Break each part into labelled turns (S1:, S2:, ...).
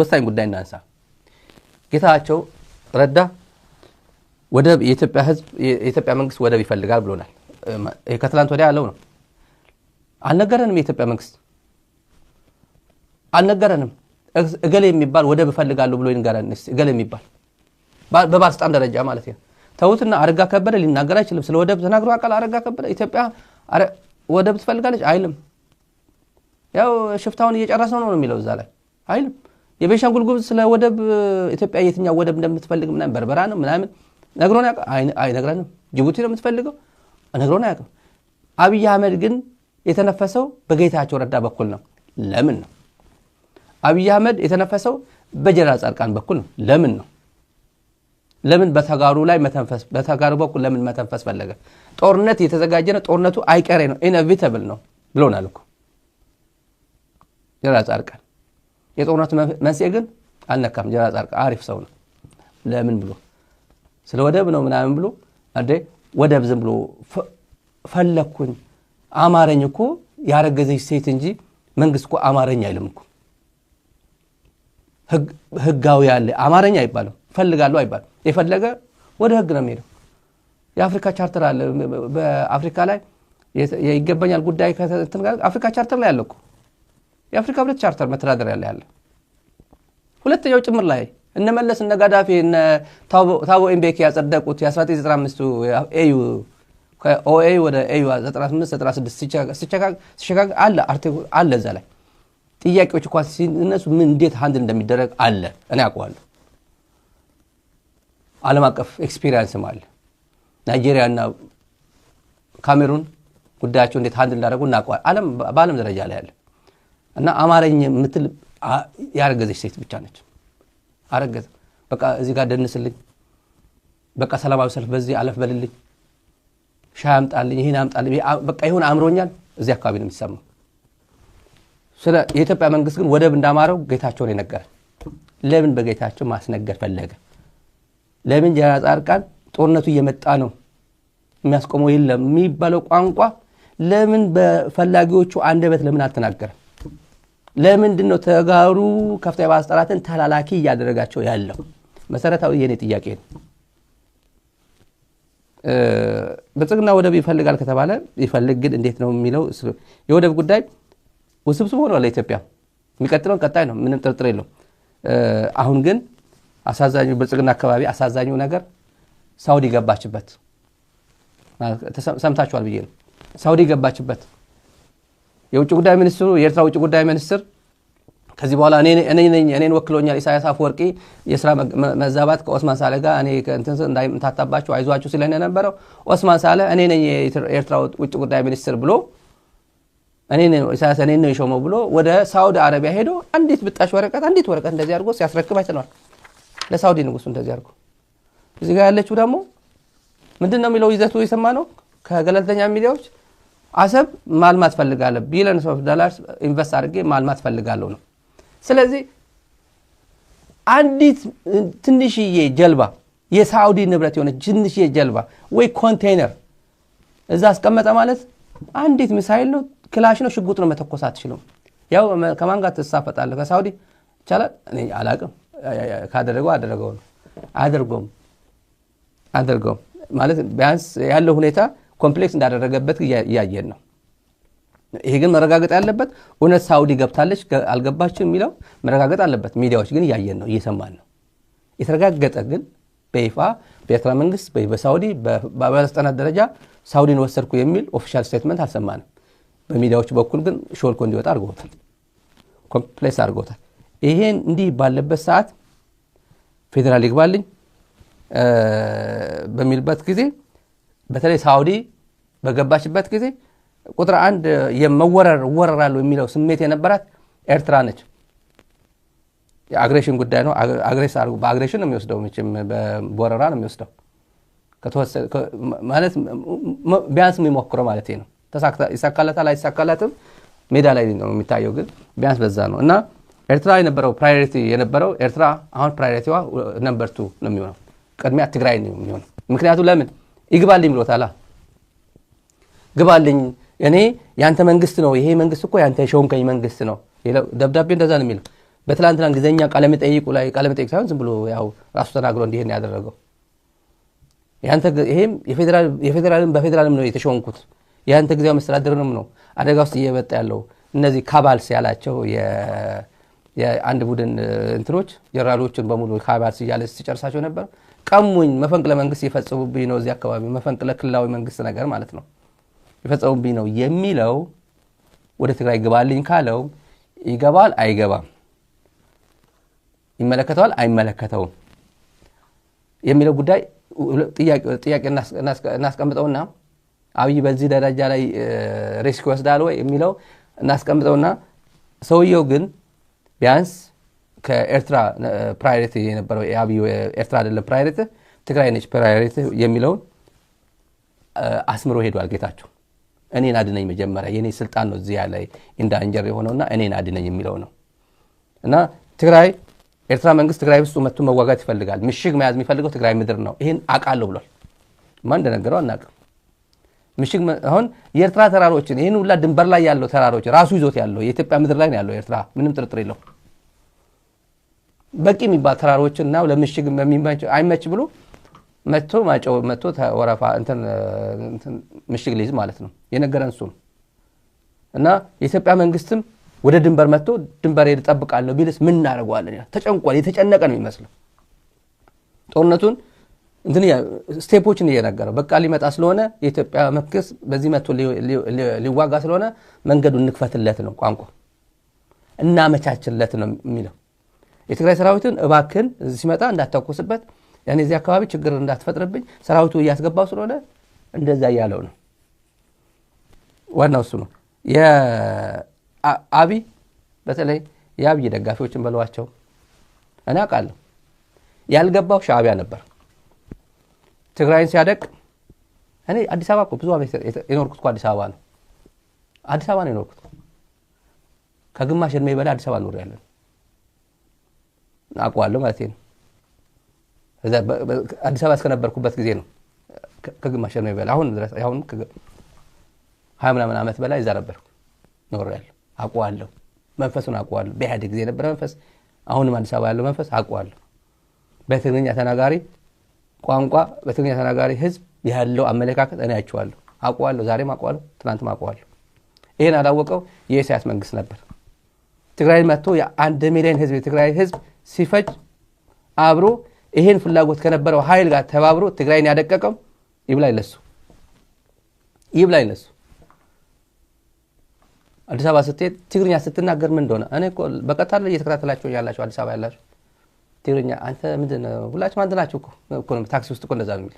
S1: ወሳኝ ጉዳይ እናንሳ። ጌታቸው ረዳ ወደብ የኢትዮጵያ ህዝብ የኢትዮጵያ መንግስት ወደብ ይፈልጋል ብሎናል። ከትላንት ወዲያ ያለው ነው። አልነገረንም። የኢትዮጵያ መንግስት አልነገረንም። እገሌ የሚባል ወደብ ይፈልጋሉ ብሎ ይንገረን። እገሌ የሚባል በባለስልጣን ደረጃ ማለት ነው። ተውትና አረጋ ከበደ ሊናገር አይችልም። ስለ ወደብ ተናግሮ አቃል አረጋ ከበደ ኢትዮጵያ ወደብ ትፈልጋለች አይልም። ያው ሽፍታውን እየጨረሰ ነው የሚለው እዛ ላይ አይልም። የቤንሻንጉል ጉሙዝ ስለ ወደብ ኢትዮጵያ የትኛው ወደብ እንደምትፈልግ ምናምን በርበራ ነው ምናምን ነግሮን አይነግረንም። ጅቡቲ ነው የምትፈልገው ነግሮን አያውቅም። አብይ አህመድ ግን የተነፈሰው በጌታቸው ረዳ በኩል ነው። ለምን ነው አብይ አህመድ የተነፈሰው በጀነራል ጻድቃን በኩል ነው? ለምን ነው? ለምን በተጋሩ ላይ መተንፈስ በተጋሩ በኩል ለምን መተንፈስ ፈለገ? ጦርነት የተዘጋጀ ነው። ጦርነቱ አይቀሬ ነው፣ ኢንኤቪተብል ነው ብሎናል እኮ ጀነራል ጻድቃን። የጦርነቱ መንስኤ ግን አልነካም። ጀነራል ጻድቃን አሪፍ ሰው ነው። ለምን ብሎ ስለ ወደብ ነው ምናምን ብሎ እንዴ ወደብ ዝም ብሎ ፈለኩኝ አማረኝ እኮ ያረገዘች ሴት እንጂ መንግስት እኮ አማረኝ አይልም እኮ። ህጋዊ ያለ አማረኛ አይባልም። ፈልጋለሁ አይባልም። የፈለገ ወደ ህግ ነው የሚሄደው። የአፍሪካ ቻርተር አለ። በአፍሪካ ላይ የይገባኛል ጉዳይ ከተንተን ጋር አፍሪካ ቻርተር ላይ ያለው እኮ የአፍሪካ ህብረት ቻርተር መተዳደሪያ ላይ ያለ ሁለተኛው ጭምር ላይ እነመለስ እነ ጋዳፊ እነ ታቦ ኤምቤኪ ያጸደቁት የ1995 ኤዩ ከኦኤ ወደ ኤዩ 95 96 ሲቸጋግ አለ አርቲክል አለ እዛ ላይ ጥያቄዎች እንኳን ሲነሱ ምን እንዴት ሃንድል እንደሚደረግ አለ። እኔ አውቀዋለሁ። ዓለም አቀፍ ኤክስፒሪየንስም አለ። ናይጄሪያና ካሜሩን ጉዳያቸው እንዴት ሃንድል እንዳደረጉ እናውቀዋለን። በዓለም ደረጃ ላይ ያለ እና አማርኛ የምትል ያረገዘች ሴት ብቻ ነች። አረገዘ በቃ እዚህ ጋር ደንስልኝ፣ በቃ ሰላማዊ ሰልፍ በዚህ አለፍ በልልኝ፣ ሻይ አምጣልኝ፣ ይሄን አምጣልኝ፣ በቃ ይሁን አምሮኛል። እዚህ አካባቢ ነው የሚሰማው። ስለ የኢትዮጵያ መንግስት ግን ወደብ እንዳማረው ጌታቸው ነው የነገረ። ለምን በጌታቸው ማስነገር ፈለገ? ለምን ጀነራል ጻድቃን ጦርነቱ እየመጣ ነው የሚያስቆመው የለም የሚባለው ቋንቋ ለምን በፈላጊዎቹ አንደበት ለምን አልተናገረ? ለምንድነው ተጋሩ ከፍተኛ ባለስልጣናትን ተላላኪ እያደረጋቸው ያለው? መሰረታዊ የኔ ጥያቄ ነው። ብልጽግና ወደብ ይፈልጋል ከተባለ ይፈልግ ግን እንዴት ነው የሚለው የወደብ ጉዳይ ውስብስብ ሆኗል። ለኢትዮጵያ የሚቀጥለው ቀጣይ ነው፣ ምንም ጥርጥር የለው። አሁን ግን አሳዛኙ ብልጽግና አካባቢ አሳዛኙ ነገር ሳውዲ ገባችበት። ሰምታችኋል ብዬ ነው። ሳውዲ ገባችበት። የውጭ ጉዳይ ሚኒስትሩ የኤርትራ ውጭ ጉዳይ ሚኒስትር ከዚህ በኋላ እኔን ወክሎኛል ኢሳያስ አፈወርቂ የሥራ መዛባት ከኦስማን ሳለ ጋር እኔ እንትን እንዳይምታታባችሁ አይዟችሁ ሲለኝ የነበረው ኦስማን ሳለ እኔ ነኝ የኤርትራ ውጭ ጉዳይ ሚኒስትር ብሎ ኢሳያስ እኔ ነው የሾመው ብሎ ወደ ሳውዲ አረቢያ ሄዶ አንዲት ብጣሽ ወረቀት እንደዚህ አድርጎ ሲያስረክብ አይተናል። ለሳውዲ ንጉስ እንደዚህ አድርጎ እዚህ ጋር ያለችው ደግሞ ምንድነው የሚለው ይዘቱ የሰማነው ከገለልተኛ ሚዲያዎች አሰብ ማልማት ፈልጋለሁ ቢሊየንስ ኦፍ ዶላርስ ኢንቨስት አድርጌ ማልማት ፈልጋለሁ ነው። ስለዚህ አንዲት ትንሽዬ ጀልባ የሳውዲ ንብረት የሆነ ትንሽዬ ጀልባ ወይ ኮንቴይነር እዛ አስቀመጠ ማለት አንዲት ሚሳኤል ነው፣ ክላሽ ነው፣ ሽጉጥ ነው መተኮስ አትችልም። ያው ከማን ጋር ተሳፈጣለህ? ከሳውዲ ይቻላል? እኔ አላውቅም። ካደረገው አደረገው ነው አደርገው ማለት ቢያንስ ያለው ሁኔታ ኮምፕሌክስ እንዳደረገበት ያያየን ነው። ይሄ ግን መረጋገጥ ያለበት እውነት ሳውዲ ገብታለች አልገባችም የሚለው መረጋገጥ አለበት። ሚዲያዎች ግን ያያየን ነው እየሰማን ነው። የተረጋገጠ ግን በይፋ በኤርትራ መንግስት በሳውዲ በባለስልጣናት ደረጃ ሳውዲን ወሰድኩ የሚል ኦፊሻል ስቴትመንት አልሰማንም። በሚዲያዎች በኩል ግን ሾልኮ እንዲወጣ አድርገውታል፣ ኮምፕሌክስ አድርገውታል። ይሄን እንዲህ ባለበት ሰዓት ፌደራል ይግባልኝ በሚልበት ጊዜ በተለይ ሳውዲ በገባችበት ጊዜ ቁጥር 1 ወረራሉ የሚለው ስሜት የነበራት ኤርትራ ነች። የአግሬሽን ጉዳይ ነው። በአግሬሽን ነው የሚወስደው፣ መቼም በወረራ ነው የሚወስደው። ማለት ቢያንስ የሚሞክረው ማለት ነው። ይሳካለታል አይሳካለትም ሜዳ ላይ ነው የሚታየው፣ ግን ቢያንስ በዛ ነው። እና ኤርትራ የነበረው ፕራዮሪቲ የነበረው ኤርትራ አሁን ፕራዮሪቲዋ ነምበር 2 ነው የሚሆነው። ቅድሚያ ትግራይ ነው የሚሆነው። ምክንያቱም ለምን ይግባልኝ ብሎታል። ግባልኝ እኔ ያንተ መንግስት ነው፣ ይሄ መንግስት እኮ ያንተ ሾንከኝ መንግስት ነው። ደብዳቤ እንደዛ ነው የሚለው። በትላንትና እንግሊዘኛ ቃለ መጠይቁ ላይ ቃለ መጠይቅ ሳይሆን ዝም ብሎ ያው ራሱ ተናግሮ እንዲሄን ያደረገው ያንተ ይሄም የፌደራልም በፌደራልም ነው የተሾንኩት ያንተ ጊዜው መስተዳድርንም ነው አደጋ ውስጥ እየመጣ ያለው እነዚህ ካባልስ ያላቸው የአንድ ቡድን እንትኖች ጀነራሎችን በሙሉ ካባልስ እያለ ሲጨርሳቸው ነበር ቀሙኝ መፈንቅለ መንግስት ይፈጽሙብኝ ነው እዚህ አካባቢ መፈንቅለ ክልላዊ መንግስት ነገር ማለት ነው ይፈጽሙብኝ ነው የሚለው ወደ ትግራይ ግባልኝ ካለው ይገባል አይገባም ይመለከታል አይመለከታውም የሚለው ጉዳይ ጥያቄ እናስቀምጠውና አብይ በዚህ ደረጃ ላይ ሪስክ ወስዳል ወይ የሚለው እናስቀምጠውና ሰውየው ግን ቢያንስ ከኤርትራ ፕራዮሪቲ የነበረው የአብይ ኤርትራ አይደለም ፕራዮሪቲ ትግራይ ነች ፕራዮሪቲ የሚለው አስምሮ ሄዷል ጌታቸው እኔን አድነኝ መጀመሪያ የኔ ስልጣን ነው እዚህ ያለ ኢንዳንጀር የሆነውና እኔን አድነኝ የሚለው ነው እና ትግራይ ኤርትራ መንግስት ትግራይ ውስጥ መጥቶ መዋጋት ይፈልጋል ምሽግ መያዝ የሚፈልገው ትግራይ ምድር ነው ይሄን አቃለው ብሏል ማን እንደነገረው አናውቅም ምሽግ አሁን የኤርትራ ተራሮችን ይሄን ሁላ ድንበር ላይ ያለው ተራሮች ራሱ ይዞት ያለው የኢትዮጵያ ምድር ላይ ነው ያለው ኤርትራ ምንም ጥርጥር የለው በቂ የሚባል ተራሮችና ለምሽግ አይመች ብሎ መጥቶ ወረፋ እንትን ምሽግ ሊይዝ ማለት ነው የነገረን እሱ እና የኢትዮጵያ መንግስትም ወደ ድንበር መጥቶ ድንበር ይጠብቃለሁ ቢልስ ምን እናደርጋለን ተጨንቋል የተጨነቀ ነው የሚመስለው ጦርነቱን እንትን ስቴፖችን እየነገረው በቃ ሊመጣ ስለሆነ የኢትዮጵያ መንግስት በዚህ መጥቶ ሊዋጋ ስለሆነ መንገዱን እንክፈትለት ነው ቋንቋ እና መቻችለት ነው የሚለው የትግራይ ሰራዊትን እባክን ሲመጣ እንዳታቆስበት ያኔ እዚህ አካባቢ ችግር እንዳትፈጥርብኝ ሰራዊቱ ያስገባው ስለሆነ እንደዛ ያለው ነው ዋናው እሱ ነው የአቢ በተለይ የአብይ ደጋፊዎችን በለዋቸው እኔ አውቃለሁ ያልገባው ሻዕቢያ ነበር ትግራይን ሲያደቅ እኔ አዲስ አበባ እኮ ብዙ አመት የኖርኩት አዲስ አበባ ነው የኖርኩት ከግማሽ እድሜ በላይ አዲስ አበባ ኖር ያለን አቋዋለሁ ማለት ነው እዛ አዲስ አበባ እስከነበርኩበት ጊዜ ነው ከግማሽ እድሜ በላይ አሁን 20 ምናምን አመት በላይ እዛ ነበርኩ ኖር ያለው አቋዋለሁ መንፈሱን አቋዋለሁ በኢህአዴግ ጊዜ ነበር መንፈስ አሁንም አዲስ አበባ ያለው መንፈስ አቋዋለሁ በትግርኛ ተናጋሪ ቋንቋ በትግርኛ ተናጋሪ ህዝብ ያለው አመለካከት እኔ አይቼዋለሁ አቋዋለሁ ዛሬም አቋዋለሁ ትናንትም አቋዋለሁ ይሄን አላወቀው የኢሳያስ መንግስት ነበር ትግራይ መጥቶ የ1 ሚሊዮን ህዝብ የትግራይ ህዝብ ሲፈጅ አብሮ ይሄን ፍላጎት ከነበረው ኃይል ጋር ተባብሮ ትግራይን ያደቀቀው ይብላኝ ለሱ አዲስ አበባ ስትሄድ ትግርኛ ስትናገር ምን እንደሆነ እኔ እኮ በቀጣር ላይ እየተከታተላችሁ ያላችሁ አዲስ አበባ ያላችሁ ትግርኛ አንተ ምንድነው ሁላችሁም አንድ ናችሁ እኮ ታክሲ ውስጥ እኮ እንደዛ ነው የሚል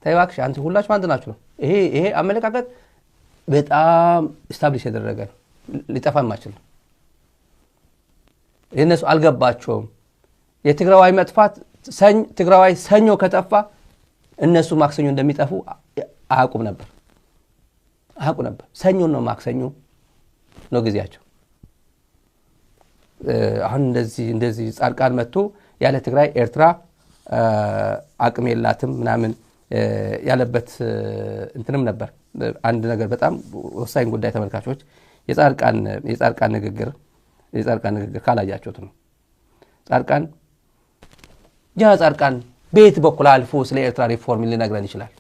S1: ታይዋክሽ አንተ ሁላችሁም አንድ ናችሁ ነው ይሄ አመለካከት በጣም ስታብሊሽ ያደረገ ሊጠፋም አይችልም የነሱ አልገባቸውም የትግራዋይ መጥፋት ትግራዋይ ሰኞ ከጠፋ እነሱ ማክሰኞ እንደሚጠፉ አያውቁም ነበር ሰኞ ነው ማክሰኞ ነው ጊዜያቸው አሁን እንደዚህ ጻድቃን መጥቶ ያለ ትግራይ ኤርትራ አቅም የላትም ምናምን ያለበት እንትንም ነበር አንድ ነገር በጣም ወሳኝ ጉዳይ ተመልካቾች የጻድቃን ንግግር ካላያችሁት ነው ጻድቃን ቤት በኩል አልፎ ስለ ኤርትራ ሪፎርም ሊነግረን ይችላል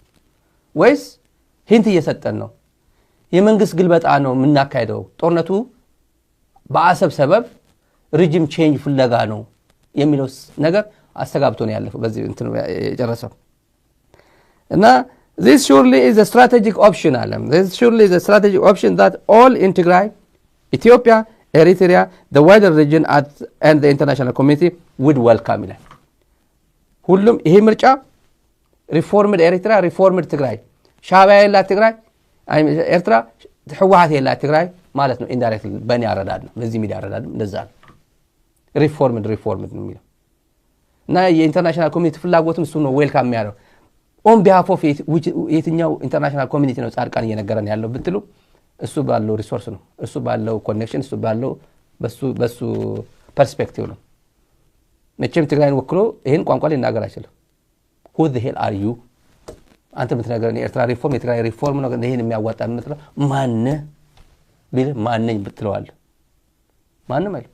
S1: ወይስ ሂንት እየሰጠን ነው የመንግስት ግልበጣ ነው የምናካሄደው ጦርነቱ በአሰብ ሰበብ ሪጅም ቼንጅ ፍለጋ ነው የሚለው ነገር አስተጋብቶ ነው ያለፈው በዚህ እንትን የጨረሰው እና this surely is a strategic option that all in Tigray Ethiopia Eritrea the wider region and the international community would welcome it ሁሉም ይሄ ምርጫ ሪፎርምድ ኤሪትራ ሪፎርምድ ትግራይ ሻዕቢያ ያላት ትግራይ ኤርትራ ህወሓት ያላት ትግራይ ማለት ነው ኢንዳይሬክትሊ በእኔ አረዳድ ነው በዚህ ሚዲያ አረዳድ እንደዛ ነው ሪፎርምድ ነው የሚለው እና የኢንተርናሽናል ኮሚኒቲ ፍላጎትም እሱ ነው ዌልካም የሚያደርገው on behalf of የትኛው ኢንተርናሽናል ኮሚኒቲ ነው ጻድቃን እየነገረን ያለው ብትሉ እሱ ባለው ሪሶርስ ነው እሱ ባለው ኮኔክሽን እሱ ባለው በሱ ፐርስፔክቲቭ ነው መቼም ትግራይን ወክሎ ይሄን ቋንቋ ሊናገር አይችልም who the hell are you አንተ ምትነገረኝ ኤርትራ ሪፎርም የትግራይ ሪፎርም ነው ይሄን የሚያዋጣ ምትለው ማነኝ ብትለዋል ማንም አይደል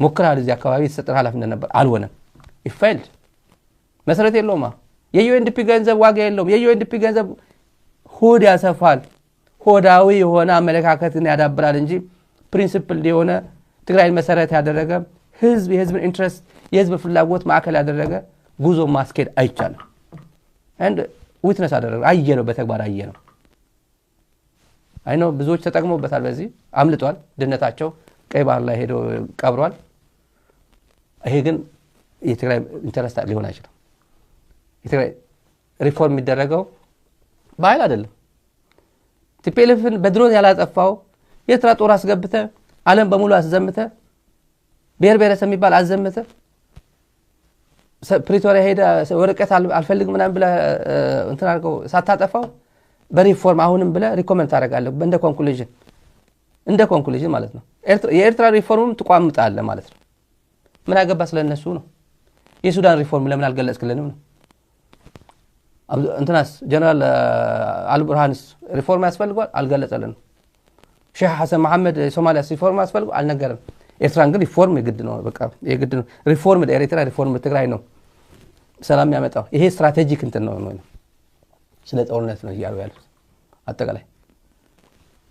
S1: ሞክራል እዚህ አካባቢ የተሰጠን ኃላፊነት ነበር አልሆነም ይፋይልድ መሰረት የለውማ የዩኤንዲፒ ገንዘብ ዋጋ የለውም የዩኤንዲፒ ገንዘብ ሆድ ያሰፋል ሆዳዊ የሆነ አመለካከትን ያዳብራል እንጂ ፕሪንሲፕል የሆነ ትግራይን መሰረት ያደረገ ህዝብ የህዝብን ኢንትረስት የህዝብ ፍላጎት ማዕከል ያደረገ ጉዞ ማስኬድ አይቻልም and ዊትነስ አደረገ አየነው በተግባር አየነው አይኖ ብዙዎች ተጠቅመውበታል በዚህ አምልጧል ድነታቸው ቀይ ባህር ላይ ሄዶ ቀብሯል ይሄ ግን የትግራይ ኢንተረስት ሊሆን አይችልም የትግራይ ሪፎርም የሚደረገው ባይል አይደለም ቲፒኤልኤፍን በድሮን ያላጠፋው የኤርትራ ጦር አስገብተ ዓለም በሙሉ አስዘምተ ብሔር ብሔረሰብ የሚባል አዘምተ ፕሪቶሪያ ሄዳ ወረቀት አልፈልግም ምናምን ብለ እንትን አድርገው ሳታጠፋው በሪፎርም አሁንም ብለ ሪኮመንድ ታደርጋለህ እንደ ኮንክሉዥን ማለት ነው የኤርትራ ሪፎርምም ተቋምጣለ ማለት ነው ምን አገባ ስለነሱ ነው የሱዳን ሪፎርም ለምን አልገለጽክልንም ነው እንትናስ ጀነራል አልቡርሃንስ ሪፎርም ያስፈልጋል አልገለጸልንም ሼህ ሐሰን መሐመድ ሶማሊያ ሪፎርም ያስፈልጋል አልነገረም ኤርትራን ግን ሪፎርም የግድ ነው በቃ የግድ ነው ሪፎርም ለኤርትራ ሪፎርም ትግራይ ነው ሰላም ያመጣው ይሄ ስትራቴጂክ እንትን ነው ስለ ጦርነት ነው ያለው አጠቃላይ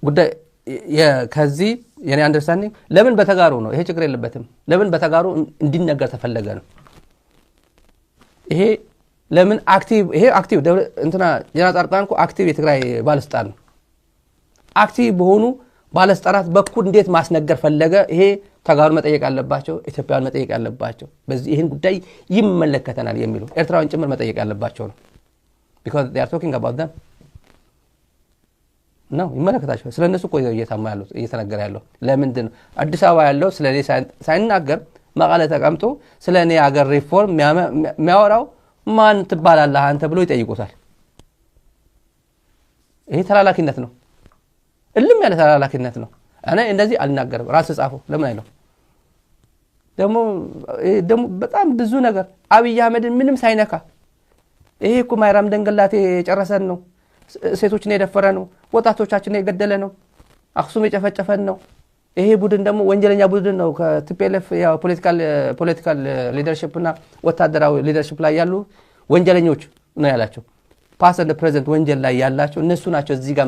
S1: ጉዳይ ከዚህ የኔ አንደርስታንዲንግ ለምን በተጋሩ ነው ይሄ ችግር የለበትም ለምን በተጋሩ እንዲነገር ተፈለገ ነው ይሄ ለምን አክቲቭ ይሄ አክቲቭ እንትና ጀነራል ጻድቃንኮ አክቲቭ የትግራይ ባለስልጣን ነው አክቲቭ በሆኑ ባለስልጣናት በኩል እንዴት ማስነገር ፈለገ ይሄ ተጋሩ መጠየቅ አለባቸው ኢትዮጵያን መጠየቅ አለባቸው በዚህ ይሄን ጉዳይ ይመለከተናል የሚሉ ኤርትራውን ጭምር መጠየቅ አለባቸው ነው because they are talking about them ነው ይመለከታቸው ስለነሱ ቆይ እየታማ ያለው እየተነገረ ያለው ለምንድን ነው አዲስ አበባ ያለው ስለኔ ሳይናገር መቀለ ተቀምጦ ስለኔ ሀገር ሪፎርም የሚያወራው ማን ትባላለህ አንተ ብሎ ይጠይቁታል ይሄ ተላላኪነት ነው እልም ያለ ተላላኪነት ነው እኔ እንደዚህ አልናገርም ራስ ጻፈው ለምን አይለው ደሞ በጣም ብዙ ነገር አብይ አህመድን ምንም ሳይነካ ይሄ እኮ ማይራም ደንገላቴ የጨረሰን ነው ሴቶችን የደፈረ ነው ወጣቶቻችንን የገደለ ነው አክሱም የጨፈጨፈን ነው ይሄ ቡድን ደግሞ ወንጀለኛ ቡድን ነው ከቲፒኤልኤፍ ያው ፖለቲካል ሊደርሺፕ እና ወታደራዊ ሊደርሺፕ ላይ ያሉ ወንጀለኞች ነው ያላቸው ፓስ እንደ ፕሬዝዳንት ወንጀል ላይ ያላቸው እነሱ ናቸው እዚህ ጋር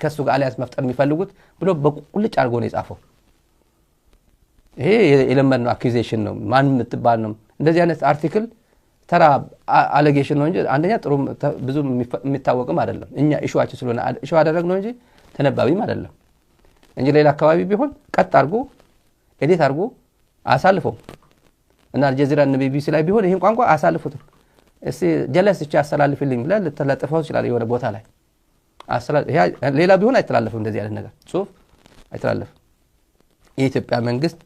S1: ከሱ ጋር አሊያንስ መፍጠር የሚፈልጉት ብሎ በቁልጭ አድርጎ ነው የጻፈው ይሄ ኤሌመንት ነው አኩዜሽን ነው ማን የምትባል ነው እንደዚህ አይነት አርቲክል ተራ አሌጌሽን ነው እንጂ አንደኛ ጥሩ ብዙ የሚታወቅም አይደለም እኛ ኢሹአችን ስለሆነ ኢሹ አደረግነው እንጂ ተነባቢም አይደለም እንጂ ሌላ አካባቢ ቢሆን ቀጥ አድርጎ ኤዲት አድርጎ አሳልፈው እና አልጀዚራ እና ቢቢሲ ላይ ቢሆን ይሄን ቋንቋ አሳልፉት እስቲ ጀለስ እቺ አሳላልፍልኝ ብለ ለተለጠፈው ይችላል የሆነ ቦታ ላይ ሌላ ቢሆን አይተላለፍም እንደዚህ ያለ ነገር ጽሁፍ አይተላለፍም የኢትዮጵያ መንግስት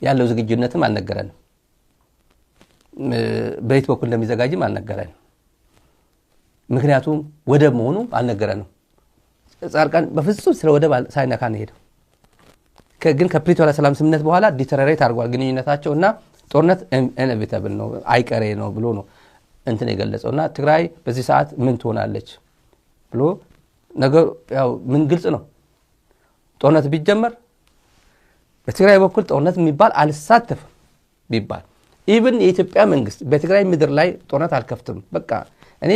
S1: ያለው ዝግጁነትም አልነገረንም በየት በኩል እንደሚዘጋጅም አልነገረንም ምክንያቱም ወደብ መሆኑ አልነገረንም ጻድቃን በፍጹም ስለ ወደብ ሳይነካ ነው ሄደው ግን ከፕሪቶሪያ ሰላም ስምምነት በኋላ ዲተረሬት አድርጓል ግንኙነታቸውና ጦርነት ኢንኤቪታብል ነው አይቀሬ ነው ብሎ ነው እንትን የገለጸውና ትግራይ በዚህ ሰዓት ምን ትሆናለች ብሎ ነገር ያው ምን ግልጽ ነው ጦርነት ቢጀመር በትግራይ በኩል ጦርነት የሚባል አልሳተፍም ቢባል ኢቭን የኢትዮጵያ መንግስት በትግራይ ምድር ላይ ጦርነት አልከፍትም በቃ እኔ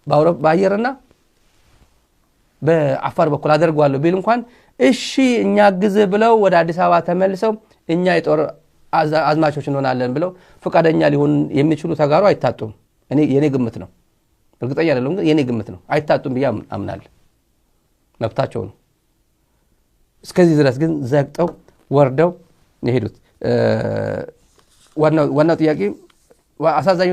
S1: በአውሮፓ ባየርና በአፋር በኩል አደርጓለሁ ቢል እንኳን እሺ እኛ ግዝ ብለው ወደ አዲስ አበባ ተመልሰው እኛ የጦር አዝማቾች እንሆናለን ብለው ፈቃደኛ ሊሆን የሚችሉ ተጋሩ አይታጡም እኔ የኔ ግምት ነው እርግጠኛ አይደለም ግን የኔ ግምት ነው አይታጡም ብዬ አምናለሁ መብታቸው ነው እስከዚህ ድረስ ግን ዘግጠው ወርደው ይሄዱት ዋናው ጥያቄ አሳዛኙ